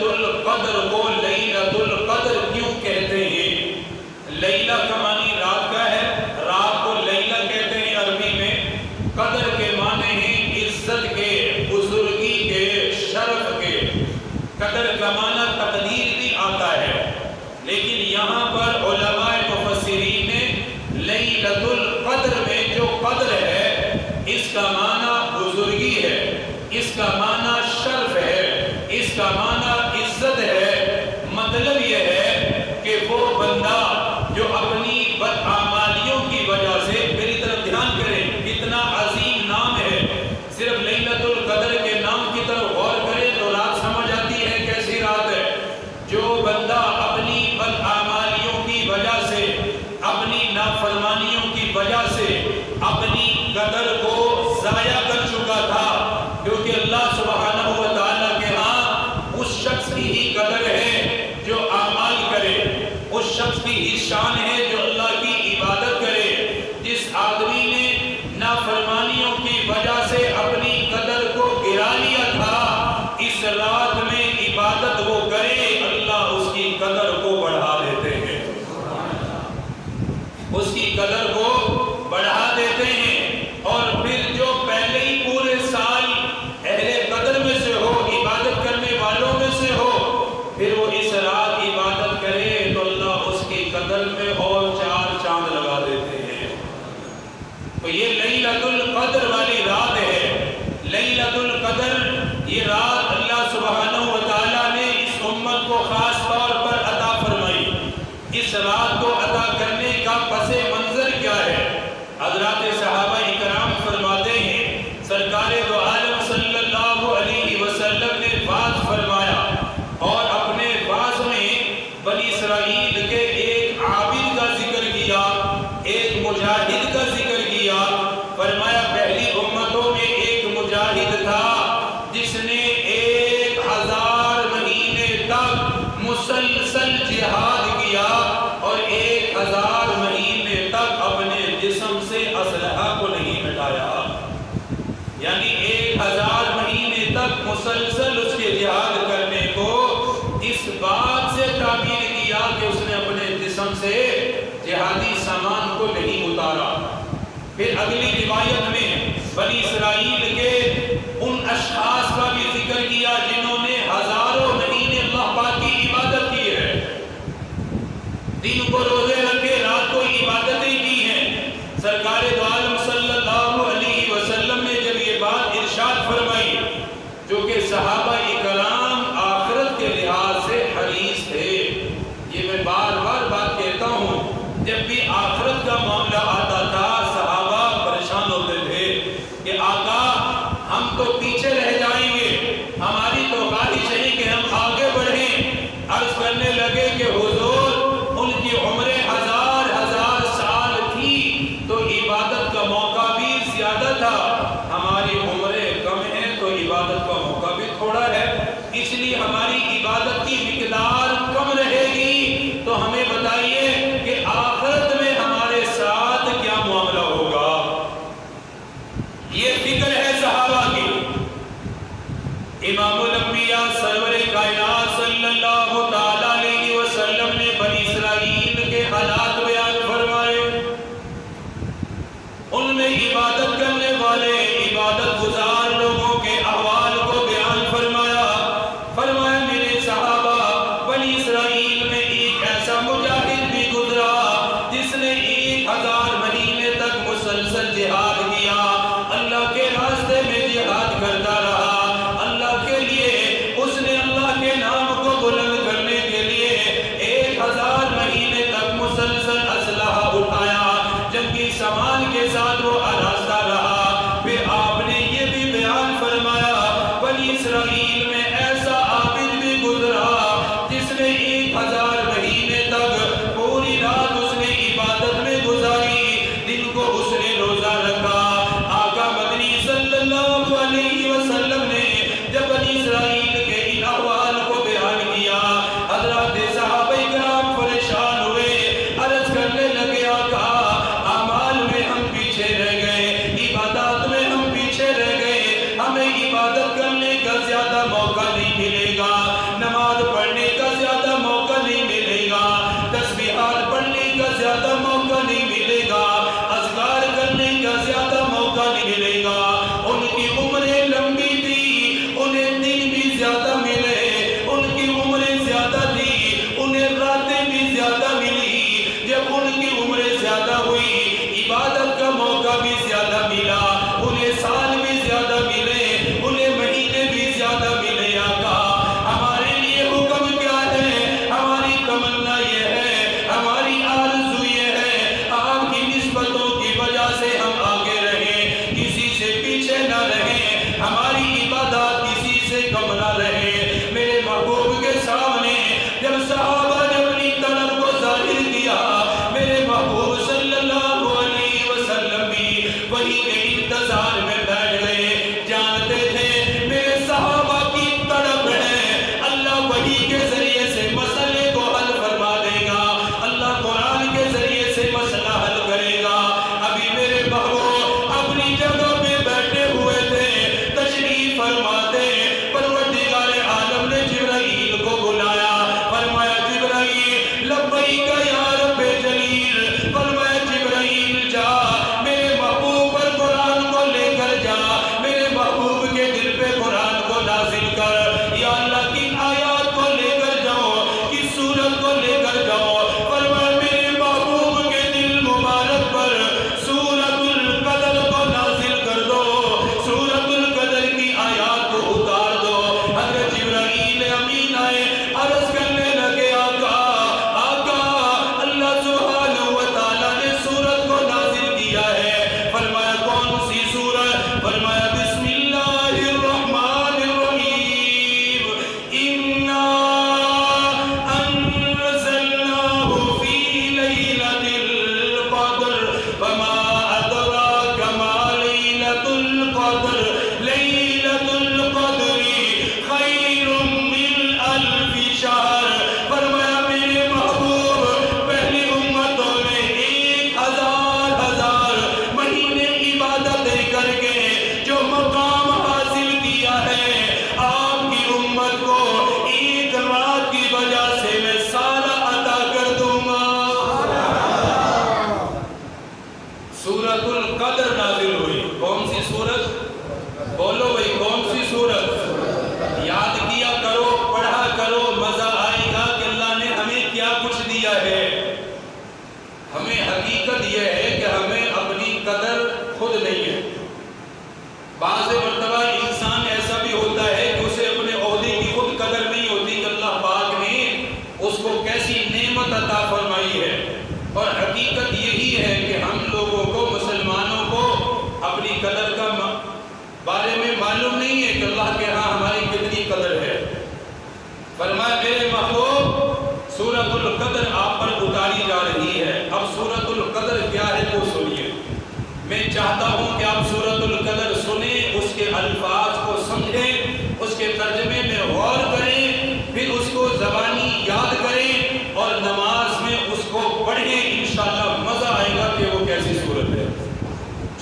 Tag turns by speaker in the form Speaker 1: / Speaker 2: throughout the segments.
Speaker 1: لیلۃ القدر کو لیلۃ القدر کیوں کہتے ہیں؟ لیلہ کا معنی رات کا ہے، رات کو لیلہ کہتے ہیں عربی میں۔ قدر کے معنی ہیں عزت کے، بزرگی کے، شرف کے۔ قدر کا معنی تقدیر بھی آتا ہے، لیکن یہاں پر علماء مفسرین نے لیلۃ القدر میں جو قدر ہے اس کا معنی بزرگی ہے، اس کا معنی شرف ہے، اس کا معنی عزت ہے۔ مطلب یہ ہے کہ وہ بندہ جو اپنی بدعمالیوں کی وجہ سے، میری طرف دھیان کریں کتنا عظیم نام ہے، صرف لیلۃ القدر کے نام کی طرف غور کریں تو رات سمجھ آتی ہے کیسی رات ہے۔ جو بندہ اپنی بدعمالیوں کی وجہ سے، اپنی نافرمانیوں کی وجہ سے اپنی قدر کو ضائع کر چکا تھا، کیونکہ اللہ سبحانہ و تعالیٰ کے ہاں اس شخص کی ہی قدر ہے جو اعمال کرے، اس شخص کی ہی شان ہے جو اللہ کی عبادت کرے۔ جس آدمی نے نافرمانیوں کی وجہ سے اپنی قدر کو گرا لیا تھا، اس رات میں عبادت وہ کرے، اللہ اس کی قدر کو بڑھا دیتے ہیں، اس کی قدر کو بڑھا دیتے ہیں۔ اور پھر جو پہلے ہی پورے سال اہل قدر میں سے ہو، عبادت کرنے والوں میں سے ہو، پھر وہ اس رات عبادت کرے تو اللہ اس کی قدر میں اور 4 چاند لگا دیتے ہیں۔ تو یہ لیلۃ القدر والی رات ہے۔ لیلۃ القدر یہ رات اللہ سبحانہ و تعالیٰ نے اس امت کو خاص طور پر عطا فرمائی۔ اس رات کو عطا کرنے کا پس منظر کیا ہے؟ حضرات صحابہ اکرام فرماتے ہیں سرکار دو عالم صلی اللہ علیہ وسلم نے واعظ فرمایا، اور اپنے واعظ میں بنی اسرائیل کے ایک عابد کا ذکر کیا، ایک مجاہد کا ذکر کیا۔ فرمایا پہلی امتوں میں ایک مجاہد تھا جس نے 1000 مہینے تک مسلسل جہاد کیا، اور 1000 مہینے تک اپنے جسم سے اسلحہ کو نہیں مٹایا۔ یعنی 1000 مہینے تک مسلسل اس کے جہاد کرنے کو اس بات سے تعبیر کیا کہ اس نے اپنے جسم سے جہادی سامان کو نہیں اتارا۔ پھر اگلی روایت میں بنی اسرائیل کے ان اشخاص کا بھی ذکر کیا جنہوں نے ہزاروں مہینے اللہ پاک کی عبادت کی ہے، دن کو روزے رکھے، رات کو عبادتیں کی ہیں۔ سرکار دو عالم صلی اللہ علیہ وسلم نے جب یہ بات ارشاد فرمائی، جو کہ صحابہ اکرام آخرت کے لحاظ سے حریص تھے، یہ میں بار بار بات کہتا ہوں، جب بھی آخرت کا معاملہ آتا تھا صحابہ پریشان ہوتے تھے کہ آقا ہم تو پیچھے رہ جائیں گے، ہماری تو خواہش ہے کہ ہم آگے بڑھیں۔ عرض کرنے لگے کہ حضور ان کی عمریں 1000 سال تھی تو عبادت کا موقع بھی زیادہ تھا، ہماری عمریں کم ہیں تو عبادت کا موقع بھی تھوڑا ہے، اس لیے ہماری عبادت کی مقدار کم رہے گی، تو ہمیں بتائیے کہ آخرت میں ہمارے ساتھ کیا معاملہ ہوگا۔ یہ فکر ہے صحابہ کی۔ امام الانبیاء سرور کائنات صلی اللہ تعالیٰ علیہ وسلم نے بنی اسرائیل کے حالات بیان فرمائے، ان میں عبادت کرنے والے، عبادت گزار لوگوں کے احوال کو بیان فرمایا۔ فرمایا میرے صحابہ بنی اسرائیل میں ایک ایسا مجاہد بھی گزرا جس نے 1000 مہینے تک مسلسل جہاد کیا، اللہ کے راستے میں جہاد کرتا رہا، اللہ کے لیے اس نے اللہ کے نام کو بلند کرنے کے لیے 1000 مہینے تک مسلسل اسلحہ اٹھایا، جنگی سامان کے ساتھ وہ آراستہ رہا۔ پھر آپ نے یہ بھی بیان فرمایا بنی اسرائیل میں ایسا عابد بھی گزرا جس نے 1000 مہینے تک پوری رات اس نے عبادت میں گزاری، دن کو اس نے روزہ رکھا، انتظار میں بیٹھ گئے، جانتے تھے میرے صحابہ کی تڑپ ہے، اللہ وحی کے ذریعے سے مسئلے کو حل فرما دے گا، اللہ قرآن کے ذریعے سے مسئلہ حل کرے گا۔ ابھی میرے محبوب اپنی جگہ پہ بیٹھے ہوئے تھے، تشریف فرما دے، پروردگار عالم نے جبرائیل کو بلایا، فرمایا جبرائیل لبیک یا رب جلیل، فرمایا جبرائیل جا میرے محبوب پر قرآن کو لے کر جا، میرے محبوب کے دل پہ قرآن کو نازل کر، یا اللہ کن آیات کو لے کر جاؤ، کس سورت کو لے کر جاؤ، فرمایا میرے محبوب کے دل مبارک پر سورت القدر کو نازل کر دو، سورت القدر کی آیات کو اتار دو۔ حضرت جبرائیل امین آئے، عرض کرنے لگے آقا آقا اللہ سبحانہ و تعالیٰ نے سورت کو نازل کیا ہے، فرمایا کون سی سورت؟ فرمایا بسم اللہ الرحمن الرحیم، اِنَّا أَنزَلْنَاهُ فِي لَيْلَةِ الْقَدْرِ وَمَا أَدْرَاكَ مَا لَيْلَةُ الْقَدْرِ لَيْلَةُ الْقَدْرِ خَيْرٌ مِّنْ أَلْفِ شَهْرٍ۔ فرمایا میرے محبوب پہلی امتوں نے 1000 مہینے عبادتیں کر کے جو مقام حاصل کیا ہے، آپ کی امت کو ایک رات کی وجہ سے میں سالہ عطا کر دوں گا۔ سورت القدر نازل ہوئی، کون سی سورت؟ بولو بھئی کون سی سورت؟ یاد کیا کرو، پڑھا کرو، مزہ آئے گا کہ اللہ نے ہمیں کیا کچھ دیا ہے۔ ہمیں حقیقت یہ ہے کہ ہمیں اپنی قدر خود نہیں ہے۔ بعض مرتبہ انسان ایسا بھی ہوتا ہے کہ اسے اپنے عہدے کی خود قدر نہیں ہوتی کہ اللہ پاک نے اس کو کیسی نعمت عطا فرمائی ہے، اور حقیقت یہی ہے کہ ہم لوگوں کو، مسلمانوں کو اپنی قدر کا بارے میں معلوم نہیں ہے کہ اللہ کے ہاں ہماری کتنی قدر ہے۔ فرمایا میرے محبوب سورت القدر آپ پر اتاری جا رہی ہے۔ اب سورت القدر کیا ہے تو سنیے، میں چاہتا ہوں کہ آپ سورت القدر سنیں، اس کے الفاظ کو سمجھیں، اس کے ترجمے میں غور کریں، پھر اس کو زبانی یاد کریں اور نماز میں اس کو پڑھیں، انشاءاللہ مزہ آئے گا کہ وہ کیسی سورت ہے۔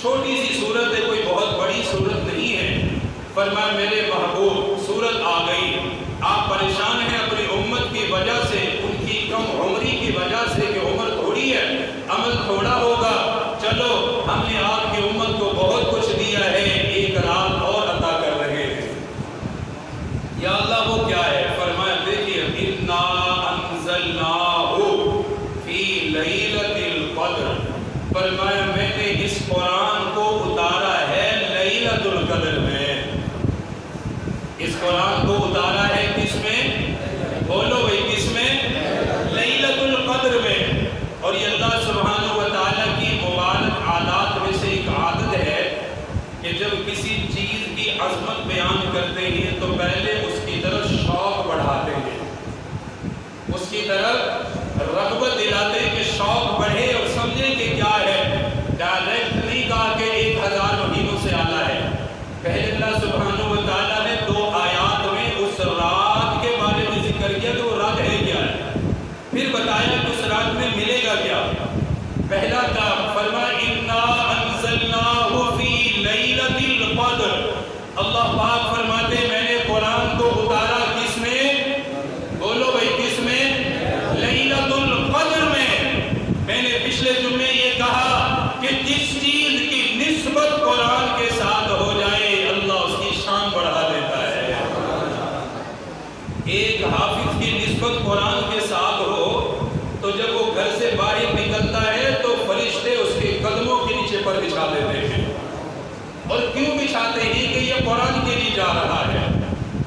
Speaker 1: چھوٹی سی سورت ہے، کوئی بہت بڑی سورت نہیں ہے۔ فرمایا میرے محبوب سورت آ گئی، آپ پریشان ہیں اپنی امت کی وجہ سے، ان کی کم عمری کی وجہ سے کہ عمر تھوڑی ہے، عمل تھوڑا ہوگا، چلو ہم نے آپ کی امت کو بہت کچھ دیا ہے، ایک رات اور عطا کر رہے ہیں۔ یا اللہ وہ کیا ہے؟ فرمایا دیکھیے اِنَّا أَنزَلْنَاهُ فِي لَيْلَةِ الْقَدْرِ، فرمایا میں نے اس قرآن کو اتارا ہے لیلۃ القدر میں۔ اس قرآن کو اتارا ہے کس میں؟ بولو بھئی کس میں؟ لیلۃ القدر میں۔ اور یہ اللہ سبحانہ و تعالیٰ کی مبارک عادات میں سے ایک عادت ہے کہ جب کسی چیز کی عظمت بیان کرتے ہیں تو پہلے اس کی طرف شوق بڑھاتے ہیں، اس کی طرف رغبت دلاتے ہیں کہ شوق بڑھے اور سمجھیں کہ کیا ہے۔ ڈائریکٹ نہیں کہا کہ 1000 مہینوں سے اعلیٰ ہے، پہلے اللہ سبحانہ و تعالیٰ نے 2 آیات میں اس رات کے بارے میں ذکر کیا کہ وہ رات ہے کیا ہے، پھر بتایا کہ اس رات میں ملے گا کیا۔ پہلا کام فرمایا اِنَّا أَنزَلْنَاهُ فِي لَيْلَةِ الْقَدْرِ، اللہ پاک فرماتے میں نے قرآن کو اتارا کس میں؟ بولو بھئی کس میں؟ لیلۃ القدر میں۔ میں نے پچھلے جمعے یہ کہا کہ جس چیز کی نسبت قرآن کے ساتھ ہو جائے اللہ اس کی شان بڑھا دیتا ہے۔ ایک حافظ کی نسبت قرآن کے ساتھ ہو تو جب وہ گھر سے باہر نکلتا ہے تو فرشتے اس کے قدموں کے نیچے پر بچھا دیتے ہیں، اور کیوں بچھاتے ہیں کہ یہ قرآن کے لیے جا رہا ہے۔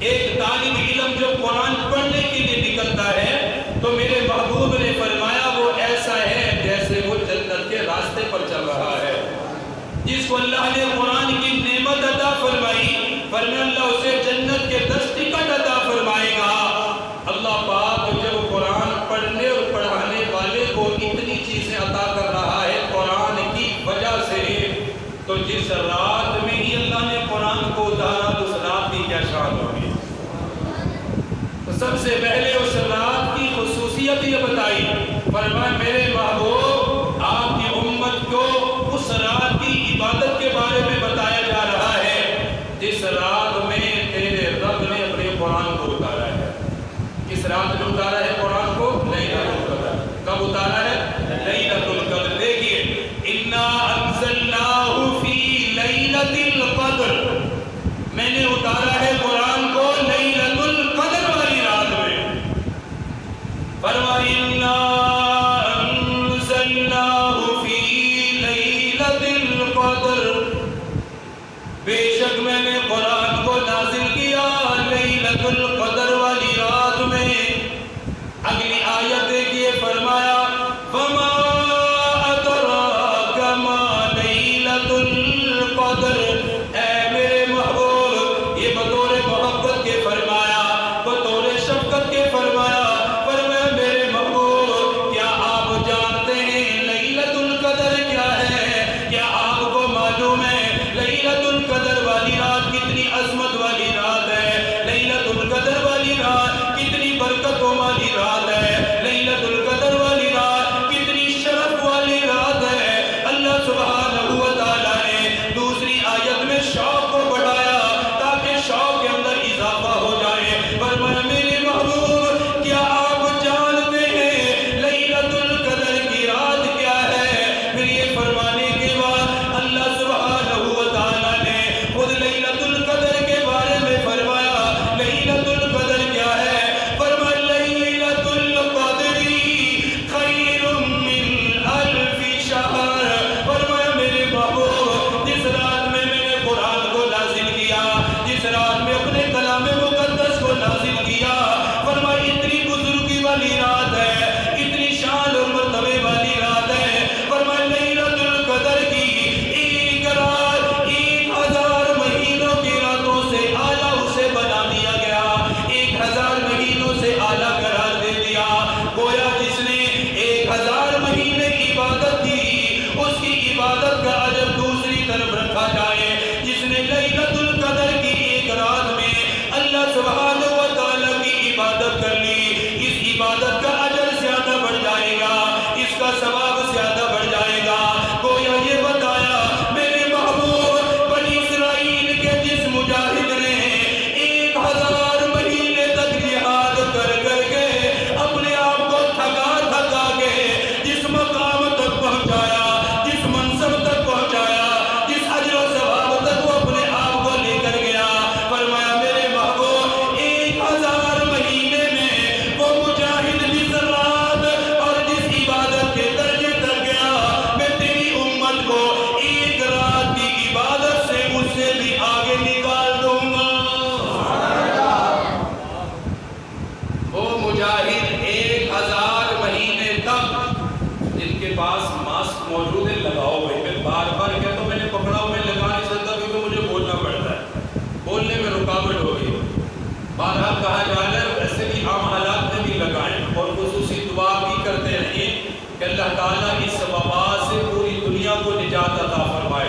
Speaker 1: ایک طالب علم جو قرآن پڑھنے کے لیے نکلتا ہے تو میرے محبوب نے فرمایا وہ ایسا ہے جیسے وہ جنت کے راستے پر چل رہا ہے۔ جس کو اللہ نے قرآن کی نعمت عطا فرمائی، فرمایا اللہ اسے جنت کے 10 ٹکٹ عطا فرمائے گا۔ اللہ پاک جب قرآن پڑھنے اور پڑھانے والے کو اتنی چیزیں عطا کر رہا ہے قرآن کی وجہ سے، تو جس رات اللہ نے قرآن کو اتارا تو اس رات کی کیا شان ہوگی؟ تو سب سے پہلے اس رات کی خصوصیت یہ بتائی، فرمایا میرے محبوب آپ کی امت کو اس رات کی عبادت کے بارے میں بتایا جا رہا ہے جس رات میں تیرے رب نے اپنے قرآن کو اتارا ہے۔ کس رات میں اتارا ہے قرآن کو؟ لیلۃ القدر۔ کب اتارا ہے؟ لیلۃ القدر۔ دیکھیے انا انزلناہ فی لیلۃ القدر، میں نے اتارا ہے قرآن کو لیلۃ القدر والی رات میں۔ فرمایا انا انزلناہ فی لیلۃ القدر، بے شک میں نے قرآن کو نازل کیا لیلۃ القدر والی رات میں۔ اگلی آیت دیکھیے، فرمایا فما ادراک ما لیلۃ القدر، اے میرے محبوب یہ بطور محبت کے فرمایا، بطور شفقت کے فرمایا، فرمایا میرے محبوب کیا آپ جانتے ہیں لیلۃ القدر کیا ہے؟ کیا آپ کو معلوم ہے لیلۃ القدر والی رات کتنی عظمت والی رات ہے؟ لیلۃ القدر والی رات کتنی برکتوں والی رات ہے؟ لیلۃ القدر والی رات کتنی شرف والی رات ہے؟ اللہ سبحانہ و تعالیٰ نے دوسری آیت میں شوق کو بڑھایا تاکہ شوق کے اندر اضافہ ہو جائے۔ فرمایا میرے محبوب کیا آپ جانتے ہیں لیلۃ القدر کی رات کیا ہے؟ پھر یہ فرمانے کے بعد اللہ سبحانہ و تعالیٰ نے خود لیلۃ القدر کے بارے میں فرمایا لیلۃ القدر کیا ہے؟ فرمایا لیلۃ القدر خیر من الف شہر، فرمایا میرے محبوب جس رات میں میں نے قرآن کو نازل کیا، جس رات میں اپنے کلام مقدس کو نازل کیا، فرمایا اتنی بزرگی والی رات ہے، اتنی شان اور مرتبے والی رات ہے۔ فرمایا لیلۃ القدر کی ایک رات 1000 مہینوں کی راتوں سے اعلیٰ اسے بنا دیا گیا، 1000 مہینوں سے اعلیٰ قرار دے دیا۔ گویا جس نے 1000 مہینے عبادت کی اس کی عبادت کا اجر دوسری طرف رکھا جائے۔ جس نے لیلۃ القدر کی ایک رات میں اللہ سبحانہ و تعالیٰ کی عبادت کر لی، اس عبادت کا اجر زیادہ بڑھ جائے گا، اس کا ثواب زیادہ بڑھ جائے گا۔ گویا یہ بتایا میرے محبوب بنی اسرائیل کے جس مجاہد نے 1000 مہینے تک جہاد کر کر کے اپنے آپ کو تھکا تھکا کے جس مقام تک پہنچایا، جس منصب تک پہنچایا، جس اجر و ثواب تک وہ اپنے آپ کو لے کر گیا، فرمایا میرے محبوب 1000 مہینے میں وہ مجاہد جس رات اور جس عبادت کے درجے تک گیا، میں تیری امت کو ایک رات کی عبادت سے اس سے بھی آگے نکال دوں گا۔ وہ مجاہد 1000 مہینے تک جن کے پاس ماسک موجود ہے لگاؤ بھائی، میں بار بار کہتا ہوں میں نے پکڑا ہوں، میں لگا نہیں سکتا کیونکہ مجھے بولنا پڑتا ہے، بولنے میں رکاوٹ ہوگی۔ بارہا کہا جا رہا ہے ایسے بھی عام حالات میں بھی لگائیں اور خصوصی دعا بھی کرتے رہیں کہ اللہ تعالیٰ اس وبا سے پوری دنیا کو نجات عطا فرمائے۔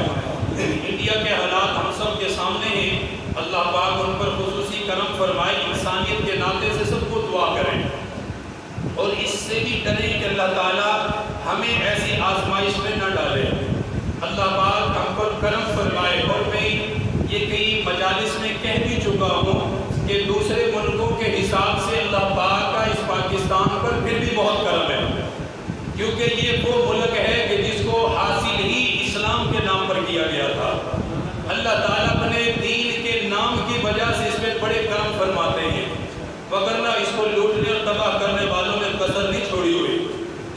Speaker 1: انڈیا کے حالات ہم سب کے سامنے ہیں، اللہ پاک ان پر خصوصی کرم فرمائے۔ انسانیت کے ناطے سے سب کو دعا کریں اور اس سے بھی ڈریں کہ اللہ تعالیٰ ہمیں ایسی آزمائش میں نہ ڈالے، اللہ پاک ہم پر کرم فرمائے۔ اور میں یہ کئی مجالس میں کہہ بھی چکا ہوں کہ دوسرے ملکوں کے حساب سے اللہ پاک کا اس پاکستان پر پھر بھی بہت کرم ہے، کیونکہ یہ وہ ملک ہے کہ جس کو حاصل ہی اسلام کے نام پر کیا گیا تھا۔ اللہ تعالیٰ اپنے دین کے نام کی وجہ سے اس میں بڑے کرم فرماتے ہیں، وگرنہ اس کو لوٹنے اور تباہ کرنے والوں نے کسر نہیں چھوڑی ہوئی۔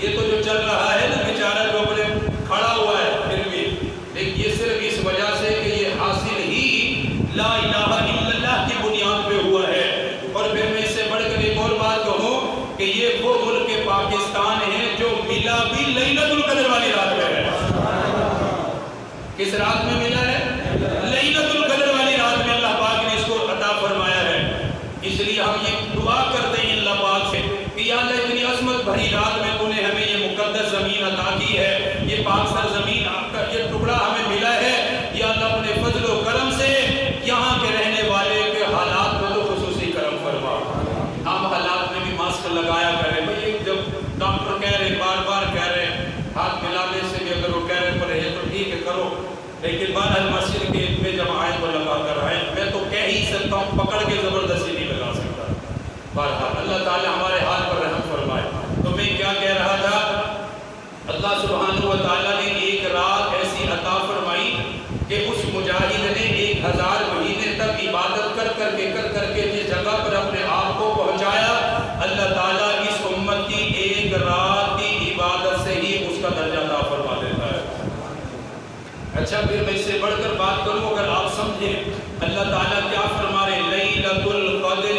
Speaker 1: یہ تو جو چل رہا ہے نا بیچارہ جو اپنے کھڑا ہوا ہے پھر بھی، لیکن یہ صرف اس وجہ سے کہ یہ حاصل ہی لا الہ الا اللہ کی بنیاد پہ ہوا ہے۔ اور پھر میں اس سے بڑھ کر ایک اور بات کہوں کہ یہ وہ ملک پاکستان ہے جو ملا بھی لیلۃ القدر والی رات میں ہے۔ کس رات میں ملا ہے؟ لیلۃ القدر والی رات میں اللہ پاک نے اس کو عطا فرمایا ہے۔ اس لیے ہم یہ دعا کرتے ہیں اللہ پاک سے کہ یا اللہ اتنی عظمت بھری رات میں تو نے ہمیں یہ مقدس زمین عطا کی ہے، یہ پاک سرزمین آپ کا یہ ٹکڑا ہمیں ملا ہے، یا اللہ اپنے فضل و کرم سے بہرحال مسجد کے میں جب آئیں تو لگا کر آئیں، میں تو کہہ ہی سکتا ہوں، پکڑ کے زبردستی نہیں لگا سکتا۔ بہرحال اللہ تعالی ہمارے حال پر رحم فرمائے۔ تو میں کیا کہہ رہا تھا، اللہ سبحانہ و تعالیٰ نے ایک رات ایسی عطا فرمائی کہ اس مجاہد نے 1000 مہینے تک عبادت کر کے جس جگہ پر اپنے آپ کو پہنچایا، اللہ تعالیٰ اس امت کی ایک رات کی عبادت سے ہی اس کا درجہ عطا فرما دیتا ہے۔ اچھا پھر میں اس سے بڑھ کر بات کروں، اگر آپ سمجھیں اللہ تعالیٰ کیا فرما رہے، لیلۃ القدر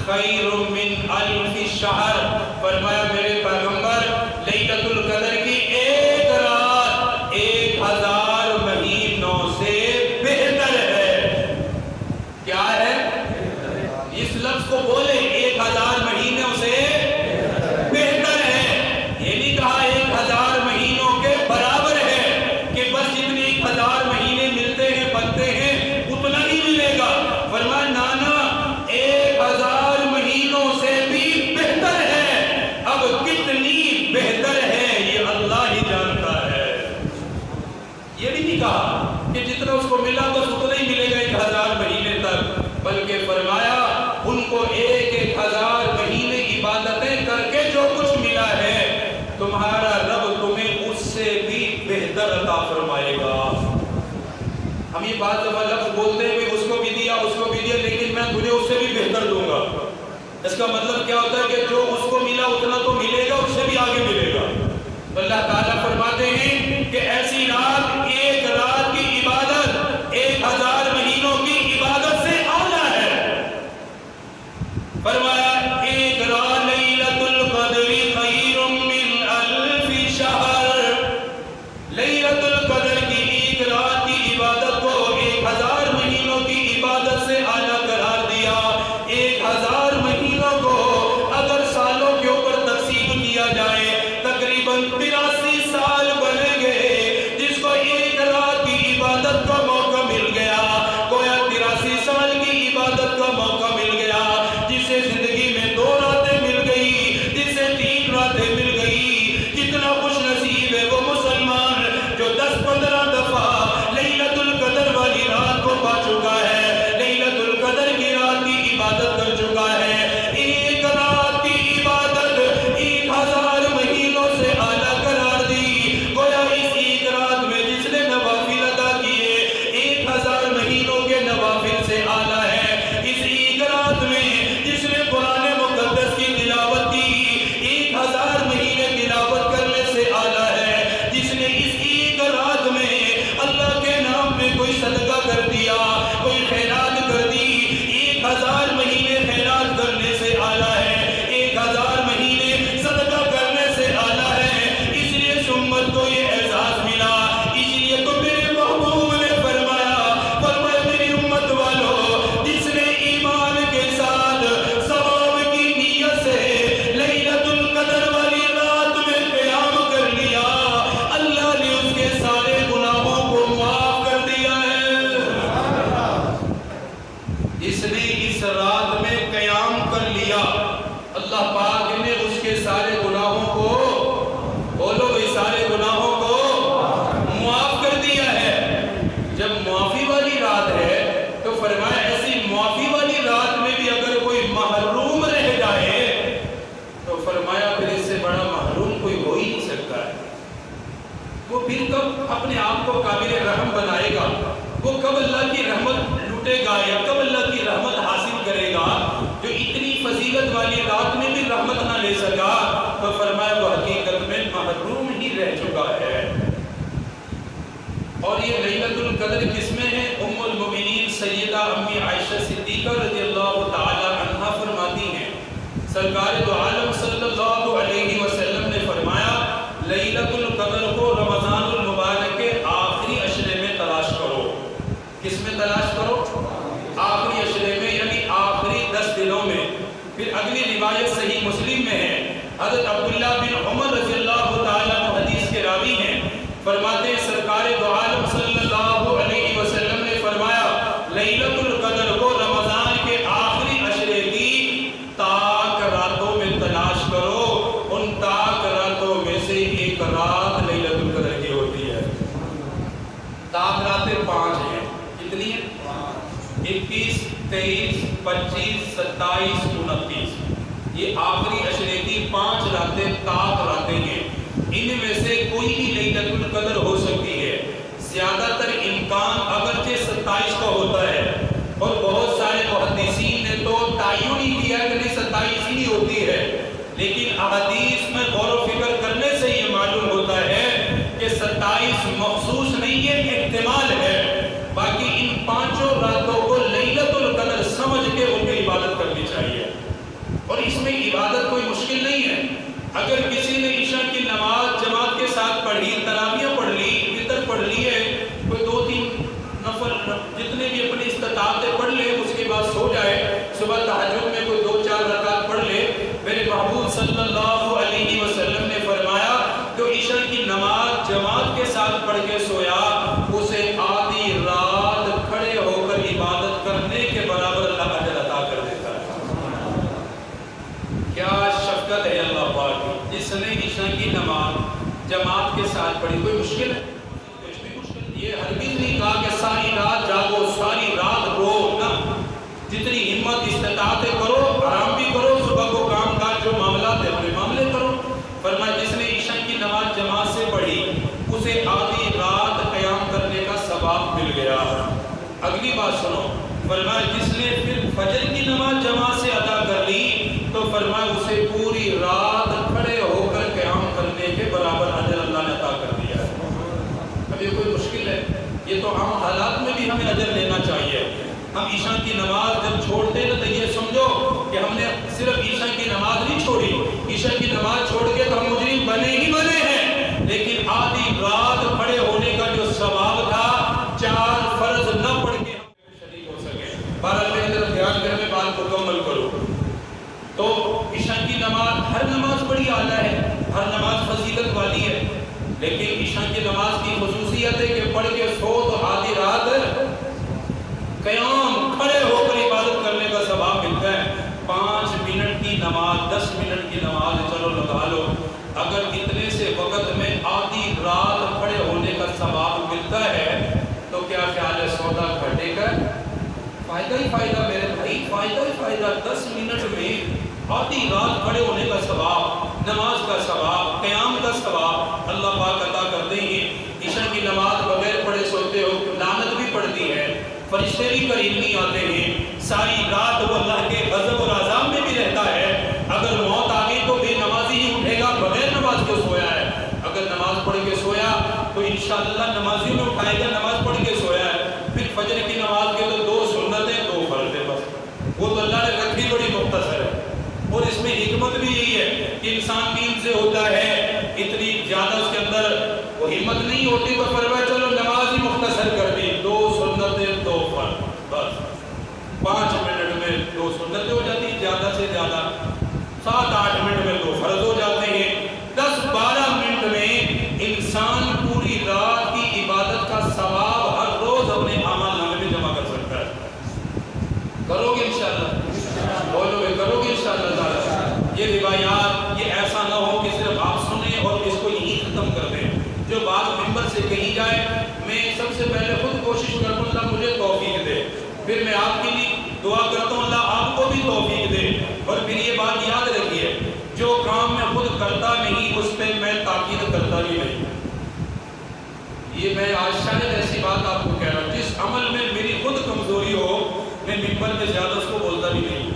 Speaker 1: خیر من الف شہر، فرمایا میرے پیغمبر لیلۃ القدر کی ایک رات 1000 مہینوں سے بہتر ہے۔ کیا ہے؟ اس لفظ کو بولے 1000 مہینوں سے بہتر ہے، یہ نہیں کہا 1000 مہینوں کے برابر ہے کہ بس جتنے 1000 مہینے ملتے ہیں بنتے ہیں اتنا ہی ملے گا، فرمایا نانا 1000 مہینوں سے بھی بہتر ہے۔ اب کتنی بہتر ہے یہ اللہ ہی جانتا ہے۔ یہ بھی نہیں کہا کہ جتنا اس کو ملا بس اتنا ہی ملے گا 1000 مہینے تک، بلکہ فرمایا ان کو 1000 مہینے عبادتیں کر کے جو کچھ ملا ہے تمہارا رب تمہیں اس سے بھی بہتر عطا فرمائے گا۔ ہم یہ بات دفعہ لفظ بولتے ہیں اس کو بھی دیا لیکن میں تجھے اس سے بھی بہتر دوں گا۔ اس کا مطلب کیا ہوتا ہے کہ جو اس کو ملا اتنا تو ملے گا، اس سے بھی آگے ملے گا۔ تو اللہ تعالیٰ فرماتے ہیں کہ ایسی رات، ایک رات کی عبادت 1000 مہینوں کی عبادت سے اعلیٰ ہے۔ فرمایا ایک رات لیلۃ القدر خیر من الف شہر، لیلۃ القدر کی ایک رات کی عبادت کو 1000 مہینوں کی عبادت سے اعلیٰ قرار دیا۔ 1000 مہینوں کو اگر سالوں کے اوپر تقسیم کیا جائے تقریباً 83 سال بنے گے، جس کو ایک رات کی عبادت کا موقع مل گیا، گویا 83 سال کی عبادت کا موقع مل گیا۔ جسے زندگی میں 2 راتیں مل گئی، جسے 3 راتیں مل گئی، کتنا خوش نصیب ہے وہ مسلمان جو 10-15 دفعہ لیلۃ القدر والی رات کو پا چکا ہے، لیلۃ القدر کی رات کی عبادت کر چکا ہے۔ ایک رات کی عبادت 1000 مہینوں سے اعلیٰ قرار دی، گویا اس ایک رات میں جس نے نوافل ادا کیے 1000 مہینوں کے نوافل سے اعلیٰ ہے۔ اس ایک رات میں جس نے قرآن مقدس کی تلاوت کی 1000 مہینے تلاوت کرنے سے اعلیٰ ہے۔ جس نے اس ایک رات میں اللہ کے نام میں کوئی صدقہ کر دیا، کوئی خیرات کر دی، 1000 مہینے خیرات کرنے سے اعلیٰ ہے، 1000 مہینے صدقہ کرنے سے اعلیٰ ہے۔ اس لیے اس امت کو یہ اعزاز ملا، اس لیے تو میرے محبوب نے فرمایا میری امت والو، جس نے ایمان کے ساتھ ثواب کی نیت سے لیلۃ القدر والی رات میں قیام کر لیا، اللہ نے اس کے سارے گناہوں کو معاف کر دیا ہے۔ اس نے اس رات میں قیام کر لیا، اللہ پاک نے اس کے سارے گناہوں کو، بولو اس سارے گناہوں کو معاف کر دیا ہے۔ جب معافی والی رات ہے تو فرمایا ایسی معافی والی رات میں بھی اگر کوئی محروم رہ جائے تو فرمایا پھر اس سے بڑا محروم کوئی ہو ہی نہیں سکتا ہے۔ وہ پھر کب اپنے آپ کو قابل رحم بنائے گا، وہ کب اللہ کی رحمت لوٹے گا یا کب اللہ کی رحمت حاصل کرے گا جو اتنی فضیلت والی رات میں بھی رحمت نہ لے سکا؟ تو فرمایا وہ حقیقت میں محروم ہی رہ چکا ہے۔ اور یہ لیلۃ القدر کس میں ہے؟ ام المؤمنین سیدہ امی عائشہ صدیقہ رضی اللہ تعالی عنہا فرماتی ہیں، سرکار دو عالم صلی اللہ علیہ وسلم نے فرمایا لیلۃ القدر کو رمضان المبارک کے آخری عشرے میں تلاش کرو۔ کس میں تلاش کرو؟ آخری عشرے میں، یعنی آخری 10 دنوں میں۔ پھر اگلی روایت صحیح مسلم میں ہے، حضرت عبداللہ بن عمر رضی اللہ تعالیٰ عنہ حدیث کے راوی ہیں، فرماتے ہیں سرکار دو عالم صلی اللہ علیہ وسلم نے فرمایا لیلۃ القدر کو رمضان کے آخری عشرے کی تاک راتوں میں تلاش کرو۔ ان تاک راتوں میں سے ایک رات لیلۃ القدر کی ہوتی ہے۔ تاک راتیں 5 ہیں. کتنی ہیں؟ 21 23 25 27 29. یہ آخری عشرے کی 5 راتیں طاق راتیں ہیں. ان میں سے کوئی بھی لیلۃ القدر ہو سکتی ہے. زیادہ تر امکان اگرچہ 27 کا ہوتا ہے، اور بہت سارے محدثین نے تو تعین ہی کیا کہ نہیں 27 ہی ہوتی ہے، لیکن احادیث میں غور و فکر کرنے سے یہ معلوم ہوتا ہے کہ 27 مخصوص نہیں ہے، احتمال ہے. باقی ان 5 راتوں کو لیلۃ القدر سمجھ کے ان کی عبادت کرنی چاہیے، اور اس میں عبادت کوئی مشکل نہیں ہے. اگر کسی نے عشاء کی نماز جماعت کے ساتھ پڑھی، تراویح پڑھ لی، وتر پڑھ لی ہے، کوئی 2-3 نفل جتنے بھی اپنی استطاعت پڑھ لے، اس کے بعد سو جائے، صبح تہجد میں کوئی 2-4 رکعت پڑھ لے. میرے محبوب صلی اللہ علیہ وسلم نے فرمایا جو عشاء کی نماز جماعت کے ساتھ پڑھ کے سویا، اسے آدھی رات کھڑے ہو کر عبادت کرنے کے برابر اللہ اجر عطا کر دیتا ہے. کیا شفقت ہے اللہ پاک کی. جس نے عشاء کی نماز جماعت کے ساتھ پڑھی، کوئی مشکل ہے؟ کچھ بھی مشکل. یہ ہرگز نہیں کہا کہ ساری رات جاگو، ساری رات رو، نہ. جتنی ہمت استطاعت کرو، آرام بھی کرو، صبح کو کام کاج جو معاملات ہیں اپنے معاملے کرو. فرمایا جس نے عشاء کی نماز جماعت سے پڑھی، اسے آدھی رات قیام کرنے کا ثواب مل گیا. اگلی بات سنو، فرمایا جس نے پھر فجر کی نماز جماعت سے ادا کر لی تو فرمایا اسے پوری رات کھڑے ہو کر قیام کرنے کے برابر اجر اللہ نے عطا کر دیا ہے. اب یہ کوئی مشکل ہے؟ یہ تو عام حالات میں بھی ہمیں اجر لینا چاہیے. ہم عشاء کی نماز جب چھوڑتے ہیں تو یہ سمجھو کہ ہم نے صرف عشاء کی نماز نہیں چھوڑی. عشاء کی نماز چھوڑ کے تو ہم مجرم بنے ہی بنے ہیں، لیکن آدھی رات کھڑے ہونے کا جو ثواب تھا، 4 فرض نہ پڑھ کے ہم شریک ہو سکے. بہرحال میری طرف دھیان کر میں بات مکمل کروں تو عشاء کی نماز، ہر نماز بڑی اعلیٰ ہے، ہر نماز فضیلت والی ہے، لیکن عشاء کی نماز کی خصوصیت ہے کہ پڑھ کے سو تو آدھی رات قیام کھڑے ہو کر عبادت کرنے کا ثواب ملتا ہے. 5 منٹ کی نماز، 10 منٹ کی نماز چلو لگا لو، اگر اتنے سے وقت میں آدھی رات کھڑے ہونے کا ثواب ملتا ہے تو کیا خیال ہے سودا گھٹے گا؟ فائدہ ہی فائدہ میرے بھائی، فائدہ ہی فائدہ. 10 منٹ میں آدھی رات کھڑے ہونے کا ثواب، نماز کا ثواب، قیام کا ثواب اللہ پاک عطا کرتے ہیں. عشاء کی نماز بغیر پڑھے سوتے ہو لعنت بھی پڑتی ہے، فرشتے بھی قریب نہیں آتے ہیں، ساری رات وہ اللہ کے غضب اور عذاب میں بھی رہتا ہے. اگر موت آ گئی تو بے نمازی ہی اٹھے گا، بغیر نماز کے سویا ہے. اگر نماز پڑھ کے سویا تو انشاءاللہ نمازیوں میں اٹھائے گا، نماز پڑھ کے سویا ہے. پھر فجر کی نماز کے تو 2 سنتیں 2 فرض ہیں بس، وہ تو اللہ نے رکھی بڑی مختصر ہے. اور اس میں حکمت بھی یہی ہے کہ انسان نیند سے ہوتا ہے، اتنی زیادہ اس کے اندر وہ ہمت نہیں ہوتی تو فرمایا چلو نماز ہی مختصر کر دی، 2 سنتیں 2 فرض بس. 5 منٹ میں 2 سنتیں ہو جاتی ہیں، زیادہ سے زیادہ 7-8 منٹ میں 2 فرض ہو جاتے ہیں. 10-12 منٹ میں انسان پوری رات کی عبادت کا ثواب ہر روز اپنے اعمال نامے میں جمع کر سکتا ہے. کرو گے انشاءاللہ؟ بولو گے کرو گے انشاءاللہ تعالی؟ یہ روایات یہ ایسا نہ ہو کہ صرف آپ سنیں اور اس کو یہیں ختم کر دیں. جو بات ممبر سے کہی جائے، میں سب سے پہلے خود کوشش کرتا ہوں اللہ مجھے توفیق دے، پھر میں آپ کے لیے دعا کرتا ہوں اللہ آپ کو بھی توفیق دے. اور پھر یہ بات یاد رکھیے، جو کام میں خود کرتا نہیں اس پہ میں تاکید کرتا بھی نہیں. یہ میں آج شاید ایسی بات آپ کو کہہ رہا ہوں، جس عمل میں میری خود کمزوری ہو میں ممبر پہ زیادہ اس کو بولتا بھی نہیں،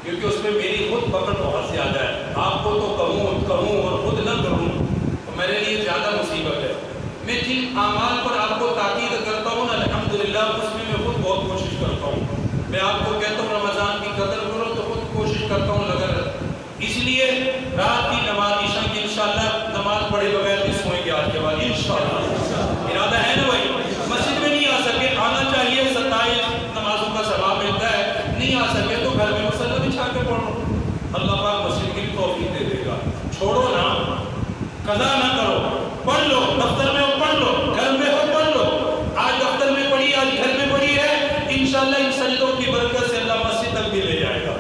Speaker 1: کیونکہ اس میں میری خود پکڑ بہت زیادہ ہے. آپ کو تو کہوں اور خود نہ کروں تو میرے لیے زیادہ مصیبت ہے. میں جن اعمال پر آپ کو تاکید کرتا ہوں الحمدللہ اس میں خود بہت کوشش کرتا ہوں. میں آپ کو کہتا ہوں رمضان کی قدر کرو تو خود کوشش کرتا ہوں لگا رہتا. اس لیے رات کی نماز عشاء کی انشاءاللہ نماز پڑھے بغیر بھی سوئیں گے آج کے بعد انشاءاللہ. ارادہ ہے نا بھائی؟ مسجد میں نہیں آ سکے آنا چاہیے، 27 نمازوں کا ثواب ملتا ہے. نہیں آ سکے تو گھر میں مصلی بچھا کے پڑھو، اللہ پاک مسجد کی توفیق دے دے گا. چھوڑو نا، قضا نہ کرو، پڑھ لو. دفتر میں ہو پڑھ لو، گھر میں ہو پڑھ لو. آج دفتر میں پڑھی، آج گھر میں پڑھی ہے، انشاءاللہ ان سجدوں کی برکت سے اللہ مسجد تک بھی لے جائے گا،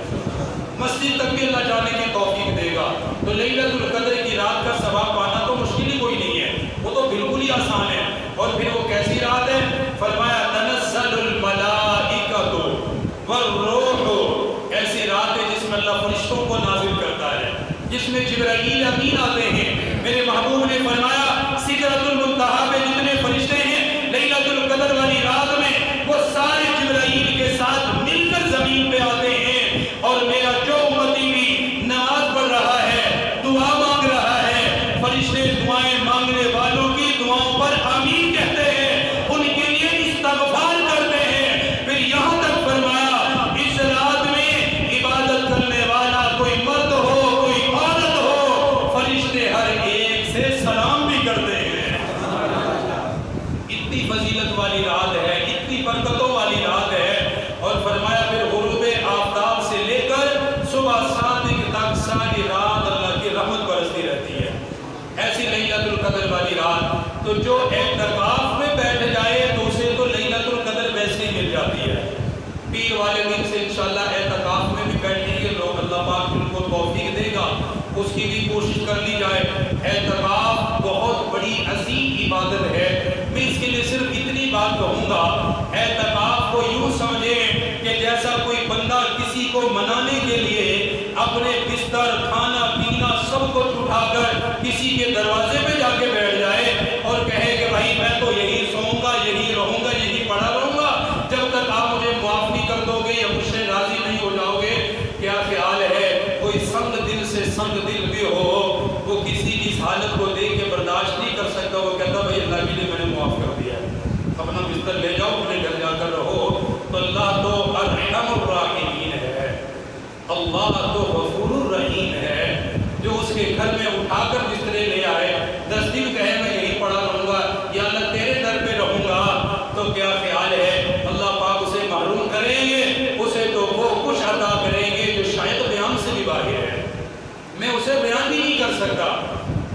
Speaker 1: مسجد تک بھی اللہ جانے کی توفیق دے گا. تو لیلۃ القدر کی رات کا ثواب پانا تو مشکل ہی کوئی نہیں ہے، وہ تو بالکل ہی آسان ہے. اور پھر وہ کیسی رات ہے؟ جبرائیل امین آتے ہیں. میرے محبوب نے فرمایا سدرۃ المنتہا پہ جتنے فرشتے ہیں لیلۃ القدر والی رات میں وہ سارے جبرائیل کے ساتھ مل کر زمین پہ آتے ہیں. اور میرا جو امتی بھی نماز پڑھ رہا ہے، دعا مانگ رہا ہے، فرشتے دعائیں مانگنے والوں کی دعاؤں پر آمین کہتے ہیں، ان کے لیے استغفار کرتے ہیں. پھر یہاں تک فرمایا اس رات میں عبادت کرنے والا کوئی مرد ہو کوئی عورت ہو، فرشتے ہر ایک سے سلام بھی کرتے ہیں. اتنی فضیلت والی رات ہے، اتنی برکتوں والی رات ہے. اور فرمایا پھر غروب آفتاب سے لے کر صبح صادق تک ساری رات اللہ کی رحمت برستی رہتی ہے. ایسی لیلۃ القدر والی رات تو جو اعتکاف میں بیٹھ جائے تو اسے تو لیلۃ القدر ویسے ہی مل جاتی ہے. پیر والے دن سے انشاءاللہ اعتکاف میں بھی بیٹھیں گے لوگ، اللہ پاک ان کو توفیق دے گا، اس کی بھی کوشش کر لی جائے. اعتکاف بہت بڑی عظیم عبادت ہے. میں اس کے لیے صرف اتنی بات کہوں گا، اعتکاف کو یوں سمجھیں کہ جیسا کوئی بندہ کسی کو منانے کے لیے اپنے بستر کھانا پینا سب کچھ اٹھا کر کسی کے دروازے پہ جا کے بیٹھ جائے اور کہے کہ بھائی میں تو یہی سوؤں گا، یہی رہوں گا، یہی پڑا رہوں گا جب تک آپ مجھے معاف نہیں کر دو گے یا مجھ سے راضی نہیں ہو جاؤ گے. کیا خیال ہے کوئی سنگ دل سے سنگ دل بھی ہو وہ کسی کی اس حالت کو دیکھ کے برداشت نہیں کر سکتا، وہ کہتا بھائی اللہ کے لیے میں نے معاف کر دیا ہے، اپنا بستر لے جاؤ اپنے گھر جا کر رہو. تو اللہ تو ارحم الراحمین ہے، اللہ تو غفور الرحیم ہے، جو اس کے گھر میں اٹھا کر بسترے لے آئے، 10 دن کہے میں یہی پڑا رہوں گا یا اللہ تیرے در پہ رہوں گا. تو کیا خیال ہے اللہ پاک اسے محروم کریں گے؟ اسے تو وہ کچھ عطا کریں گے جو شاید بیان سے بھی باہر ہے، میں اسے بیان بھی نہیں کر سکتا.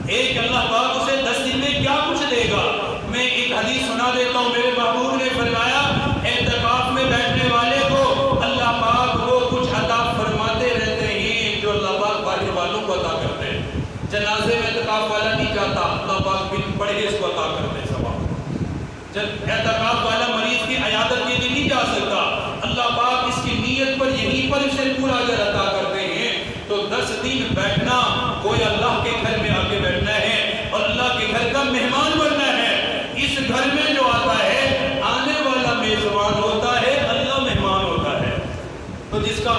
Speaker 1: ایک اللہ پاک اسے 10 دن میں کیا کچھ دے گا. میں ایک حدیث سنا دیتا ہوں. میرے محبوب نے فرمایا اعتکاف میں بیٹھنے والے کو اللہ پاک وہ کچھ عطا فرماتے رہتے ہیں جو اللہ پاک باہر والوں کو عطا کرتے ہیں. جنازے میں اعتکاف والا نہیں جاتا، اللہ پاک بن پڑھے اس کو عطا کرتے ہیں ثواب. جب اعتکاف والا مریض کی عیادت کے لیے نہیں جا سکتا، اللہ پاک اس کی نیت پر یہیں پر اسے پورا اجر عطا کرتے ہیں. تو 10 دن بیٹھنا کوئی اللہ کے گھر میں آ کے بیٹھنا ہے اور اللہ کے گھر کا مہمان بننا ہے. اس گھر میں جو آتا ہے آنے والا میزبان ہوتا ہے، اللہ مہمان ہوتا ہے. تو جس کا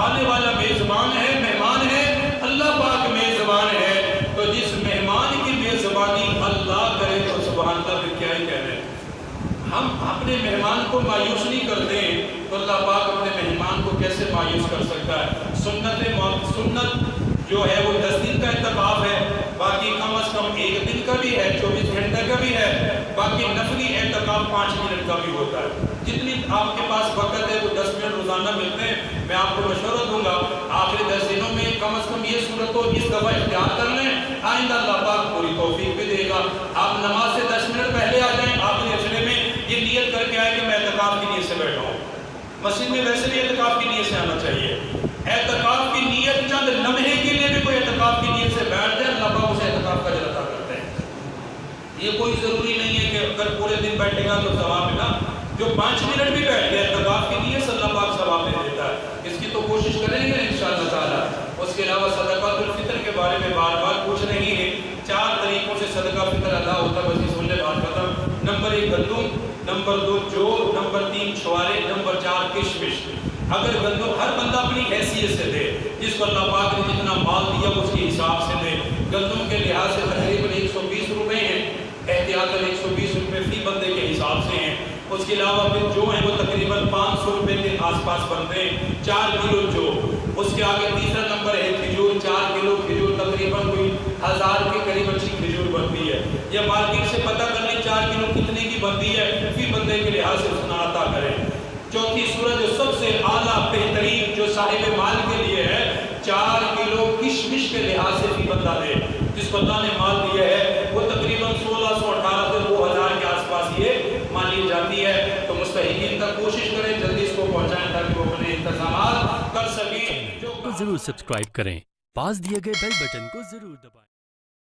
Speaker 1: آنے والا میزبان ہے، مہمان ہے، اللہ پاک میزبان ہے. تو جس مہمان کی میزبانی اللہ کرے تو سبحان اللہ پھر کیا ہی کہہ رہے ہیں. ہم اپنے مہمان کو مایوس نہیں کرتے تو اللہ پاک اپنے مہمان کو کیسے مایوس کر سکتا ہے. سنت جو ہے وہ 10 دن کا اعتکاف ہے، باقی کم از کم 1 دن کا بھی ہے، 24 گھنٹے کا بھی ہے، باقی نفلی اعتکاف 5 منٹ کا بھی ہوتا ہے. جتنی آپ کے پاس وقت ہے وہ 10 منٹ روزانہ ملتے ہیں. میں آپ کو مشورہ دوں گا آخری 10 دنوں میں کم از کم یہ صورت ہو اس دفعہ اختیار کر لیں، آئندہ اللہ پاک پوری توفیق بھی دے گا. آپ نماز سے 10 منٹ پہلے آ جائیں، آخری اشرے میں یہ نیت کر کے آئے کہ میں اعتکاف کی نیت سے بیٹھا ہوں. مسجد میں ویسے بھی اعتکاف کی نیت سے آنا چاہیے. اعتکاف کی نیت چند لمحے کے لیے بھی کوئی اعتکاف کی نیت سے بیٹھ جائے اللہ پاک اسے اعتکاف کا اجر عطا کرتے ہیں. یہ کوئی ضروری نہیں ہے کہ اگر پورے دن بیٹھے گا تو ثواب ملا. جو 5 منٹ بھی بیٹھ گیا اعتکاف کی نیت سے اللہ پاک ثواب دے دیتا ہے. اس کی تو کوشش کریں گے انشاءاللہ تعالی. اس کے علاوہ صدقۃ الفطر کے بارے میں بار بار پوچھ رہی ہے. 4 طریقوں سے صدقہ فطر ادا ہوتا ہے، بس یہ سن لے بات ختم. نمبر 1 گندم، نمبر 2 جو، نمبر 3 چھوارے، نمبر 4 کشمش. اگر گندم ہر بندہ اپنی حیثیت سے دے، جس کو اللہ پاک نے جتنا مال دیا اس کے حساب سے دے. گندم کے لحاظ سے تقریباً 120 روپے ہیں، احتیاطاً 120 روپے فی بندے کے حساب سے ہیں. اس کے علاوہ پھر جو ہیں وہ تقریباً 500 روپے کے آس پاس بنتے ہیں. 4 کلو جو. اس کے آگے تیسرا نمبر ہے کھجور. 4 کلو کھجور تقریباً کوئی 1000 کے قریب اچھی کھجور بنتی ہے. یا مارکیٹ سے پتہ کر لیں 4 کلو کتنے کی بنتی ہے، فی بندے کے لحاظ سے اتنا عطا کریں. چوتھی صورت جو سب سے اعلیٰ بہترین جو صاحب مال کے لیے ہے، 4 کلو کشمش کے لحاظ سے فی بندہ دے. جس کو اللہ نے مال دیا ہے وہ تقریباً 1618 سے 2000 کے آس پاس یہ مالی جاتی ہے. تو مستحقین تک کوشش کریں جلدی اس کو پہنچائیں تاکہ وہ اپنے انتظامات کر سکیں.
Speaker 2: ضرور سبسکرائب کریں، پاس دیے گئے بیل بٹن کو ضرور دبائیں.